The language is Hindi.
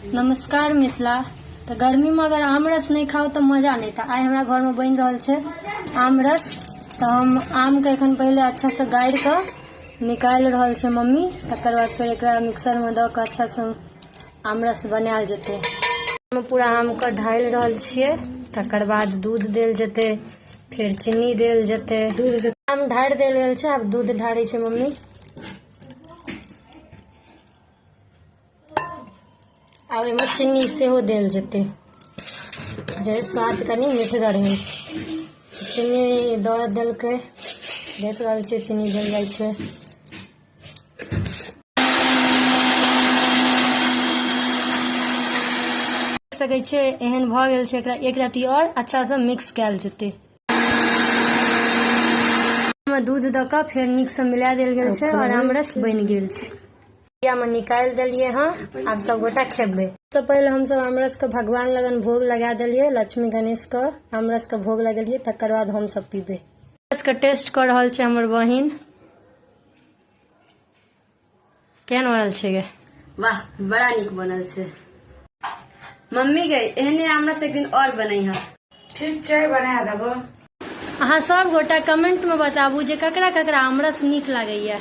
नमस्कार मिथिला। तो गर्मी में अगर आमरस नहीं खाओ तो मजा नहीं था। आई हमारा घर में बन रहा है आमरस। तो हम आम के एखन पहले अच्छा से गाड़ के निकाल रहा है मम्मी। तकर बाद फिर एक मिक्सर में द के अच्छा से आमरस बनायल जते। पूरा आम के ढाल रहा छे। तकर बाद दूध देल जते, फिर चीनी देल जते। आम ढार देल गेल छे, अब दूध ढारे छे मम्मी। अब एमे चीनी सेहो देल जते जे स्वाद कनी मीठगर है। चीनी दऽ देलकै, देख रहल छियै चीनी देल जाइ छै। सकै छै एहन भऽ गेल छै, एकरा एक रत्ती और अच्छा से मिक्स कयल जेतै। दूध दऽ कऽ फेर नीक से मिला देल गेल छै और आमरस बनि गेल छै। में निकाल दिलिए हाँ। आप सब गोटा खेबे। सबसे पहले हम सब आमरस के भगवान लगन भोग लगा दिलिए, लक्ष्मी गणेश के आमरस के भोग लगेलिए। तकर बाद हम सब पीबे। आमरस के टेस्ट कर रहल छै हमर बहिन। केहन बनल छै गे? वाह, बड़ा नीक बनल छै। मम्मी गई एहने आमरस एक दिन और बनई है। ठीक छै, बना देबो। अहाँ सब गोटा कमेंट में बताबू जे ककरा ककरा आमरस नीक लागैया।